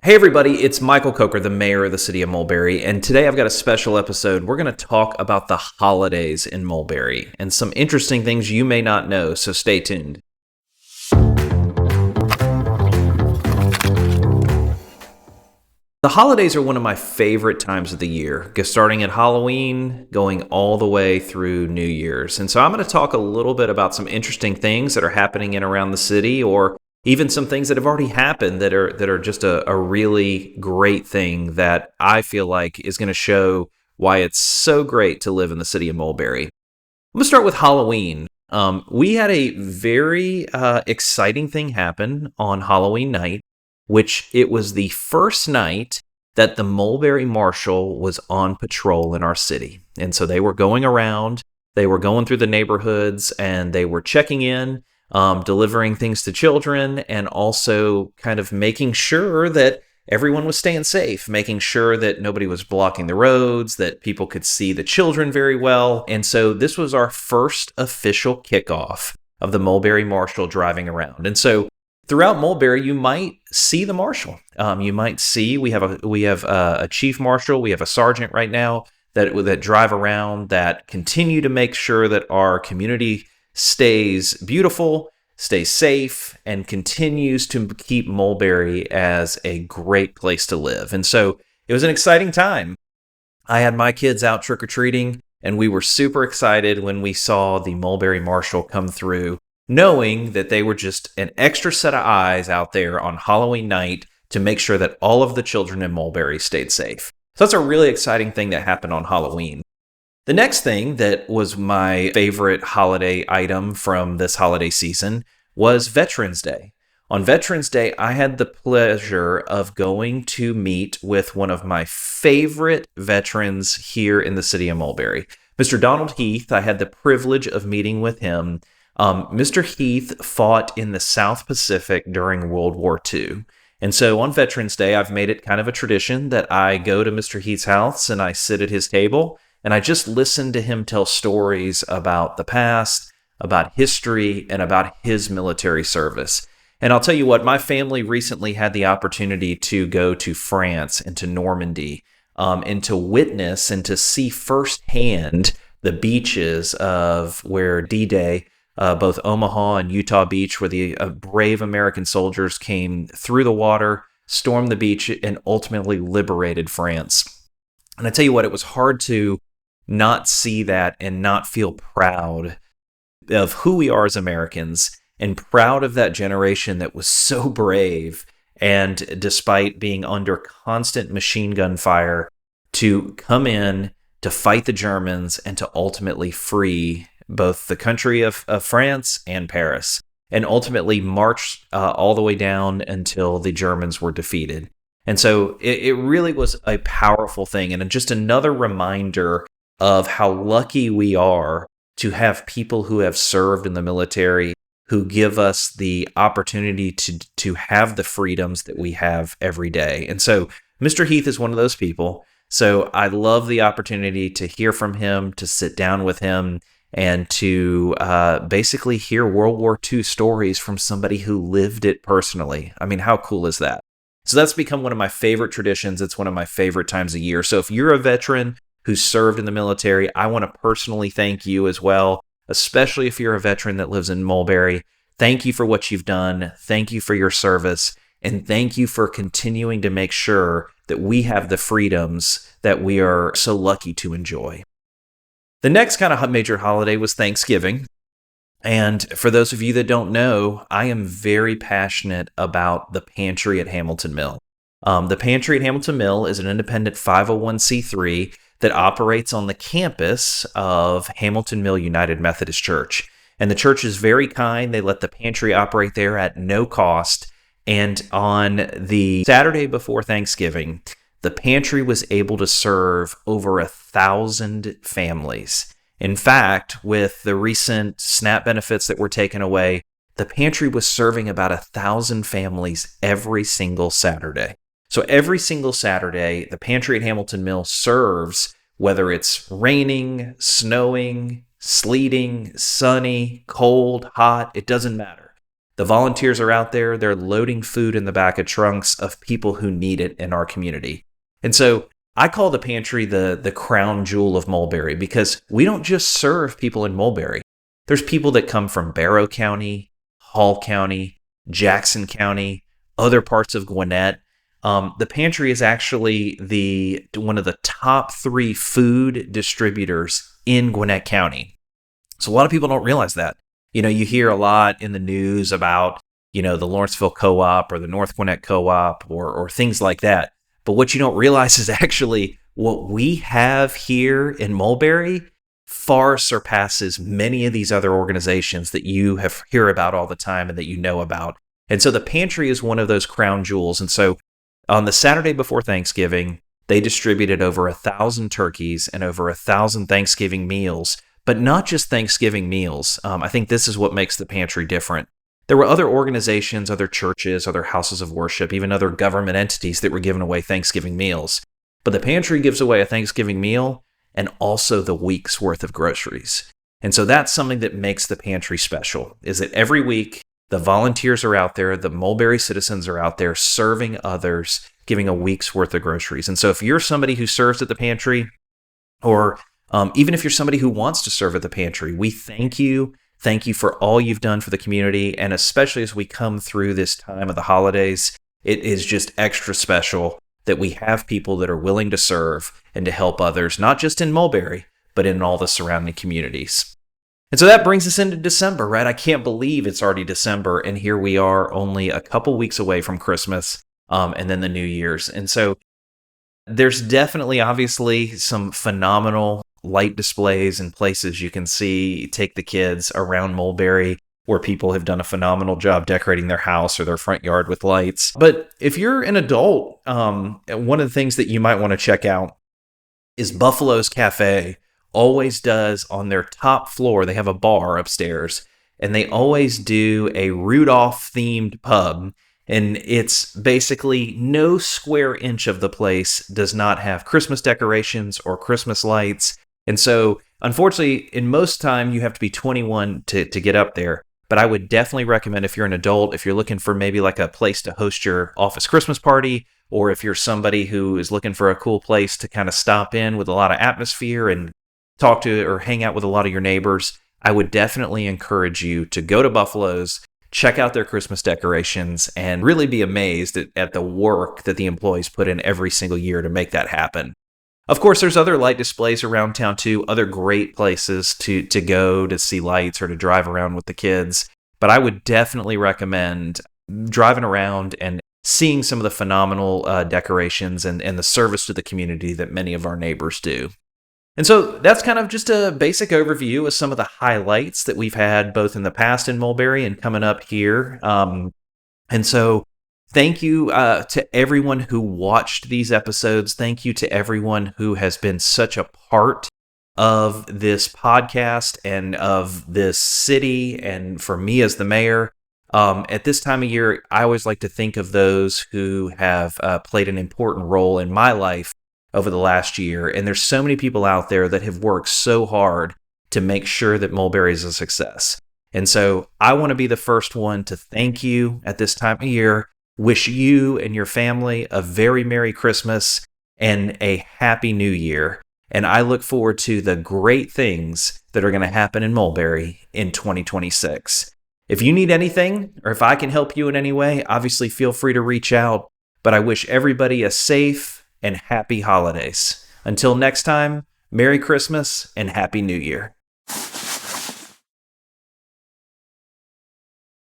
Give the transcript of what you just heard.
Hey everybody, it's Michael Coker, the mayor of the city of Mulberry, and today I've got a special episode. We're going to talk about the holidays in Mulberry and some interesting things you may not know, so stay tuned. The holidays are one of my favorite times of the year, starting at Halloween, going all the way through New Year's. And so I'm going to talk a little bit about some interesting things that are happening in around the city, or even some things that have already happened that are just a really great thing that I feel like is going to show why it's so great to live in the city of Mulberry. I'm going to start with Halloween. We had a very exciting thing happen on Halloween night, which it was the first night that the Mulberry Marshal was on patrol in our city. And so they were going around, they were going through the neighborhoods, and they were checking in, delivering things to children, and also kind of making sure that everyone was staying safe, making sure that nobody was blocking the roads, that people could see the children very well. And so this was our first official kickoff of the Mulberry Marshal driving around. And so throughout Mulberry, you might see the marshal. You might see we have a chief marshal, we have a sergeant right now that drive around, that continue to make sure that our community stays beautiful, stays safe, and continues to keep Mulberry as a great place to live. And so it was an exciting time. I had my kids out trick-or-treating, and we were super excited when we saw the Mulberry Marshal come through, knowing that they were just an extra set of eyes out there on Halloween night to make sure that all of the children in Mulberry stayed safe. So that's a really exciting thing that happened on Halloween. The next thing that was my favorite holiday item from this holiday season was Veterans Day. On Veterans Day, I had the pleasure of going to meet with one of my favorite veterans here in the city of Mulberry, Mr. Donald Heath. I had the privilege of meeting with him. Mr. Heath fought in the South Pacific during World War II. And so on Veterans Day, I've made it kind of a tradition that I go to Mr. Heath's house and I sit at his table and I just listen to him tell stories about the past, about history, and about his military service. And I'll tell you what, my family recently had the opportunity to go to France and to Normandy and to witness and to see firsthand the beaches of where D-Day, both Omaha and Utah Beach, where the brave American soldiers came through the water, stormed the beach, and ultimately liberated France. And I tell you what, it was hard to not see that and not feel proud of who we are as Americans and proud of that generation that was so brave and, despite being under constant machine gun fire, to come in to fight the Germans and to ultimately free both the country of France and Paris, and ultimately march all the way down until the Germans were defeated. And so it really was a powerful thing, and just another reminder of how lucky we are to have people who have served in the military, who give us the opportunity to have the freedoms that we have every day. And so Mr. Heath is one of those people. So I love the opportunity to hear from him, to sit down with him, and to basically hear World War II stories from somebody who lived it personally. I mean, how cool is that? So that's become one of my favorite traditions. It's one of my favorite times of year. So if you're a veteran who served in the military, I want to personally thank you as well, especially if you're a veteran that lives in Mulberry. Thank you for what you've done. Thank you for your service. And thank you for continuing to make sure that we have the freedoms that we are so lucky to enjoy. The next kind of major holiday was Thanksgiving. And for those of you that don't know, I am very passionate about the Pantry at Hamilton Mill. The Pantry at Hamilton Mill is an independent 501c3 that operates on the campus of Hamilton Mill United Methodist Church. And the church is very kind. They let the pantry operate there at no cost. And on the Saturday before Thanksgiving, the pantry was able to serve over 1,000 families. In fact, with the recent SNAP benefits that were taken away, the pantry was serving about 1,000 families every single Saturday. So every single Saturday, the Pantry at Hamilton Mill serves, whether it's raining, snowing, sleeting, sunny, cold, hot, it doesn't matter. The volunteers are out there. They're loading food in the back of trunks of people who need it in our community. And so I call the pantry the crown jewel of Mulberry because we don't just serve people in Mulberry. There's people that come from Barrow County, Hall County, Jackson County, other parts of Gwinnett. The pantry is actually one of the top 3 food distributors in Gwinnett County. So a lot of people don't realize that. You hear a lot in the news about, the Lawrenceville Co-op or the North Gwinnett Co-op or things like that. But what you don't realize is actually what we have here in Mulberry far surpasses many of these other organizations that you hear about all the time and that you know about. And so the pantry is one of those crown jewels. And so on the Saturday before Thanksgiving, they distributed over 1,000 turkeys and over 1,000 Thanksgiving meals, but not just Thanksgiving meals. I think this is what makes the pantry different. There were other organizations, other churches, other houses of worship, even other government entities that were giving away Thanksgiving meals. But the pantry gives away a Thanksgiving meal and also the week's worth of groceries. And so that's something that makes the pantry special, is that every week the volunteers are out there, the Mulberry citizens are out there serving others, giving a week's worth of groceries. And so if you're somebody who serves at the pantry, or even if you're somebody who wants to serve at the pantry, we thank you. Thank you for all you've done for the community. And especially as we come through this time of the holidays, it is just extra special that we have people that are willing to serve and to help others, not just in Mulberry, but in all the surrounding communities. And so that brings us into December, right? I can't believe it's already December, and here we are only a couple weeks away from Christmas and then the New Year's. And so there's definitely, obviously, some phenomenal light displays and places you can take the kids around Mulberry where people have done a phenomenal job decorating their house or their front yard with lights. But if you're an adult, one of the things that you might want to check out is Buffalo's Cafe. Always does on their top floor, they have a bar upstairs, and they always do a Rudolph-themed pub. And it's basically no square inch of the place does not have Christmas decorations or Christmas lights. And so, unfortunately, in most time, you have to be 21 to get up there. But I would definitely recommend, if you're an adult, if you're looking for maybe like a place to host your office Christmas party, or if you're somebody who is looking for a cool place to kind of stop in with a lot of atmosphere and talk to or hang out with a lot of your neighbors, I would definitely encourage you to go to Buffalo's, check out their Christmas decorations, and really be amazed at the work that the employees put in every single year to make that happen. Of course, there's other light displays around town too, other great places to go to see lights or to drive around with the kids. But I would definitely recommend driving around and seeing some of the phenomenal decorations and the service to the community that many of our neighbors do. And so that's kind of just a basic overview of some of the highlights that we've had both in the past in Mulberry and coming up here. And so thank you to everyone who watched these episodes. Thank you to everyone who has been such a part of this podcast and of this city, and for me as the mayor. At this time of year, I always like to think of those who have played an important role in my life over the last year. And there's so many people out there that have worked so hard to make sure that Mulberry is a success. And so I want to be the first one to thank you at this time of year, wish you and your family a very Merry Christmas and a Happy New Year. And I look forward to the great things that are going to happen in Mulberry in 2026. If you need anything, or if I can help you in any way, obviously feel free to reach out. But I wish everybody a safe and happy holidays. Until next time, Merry Christmas and Happy New Year.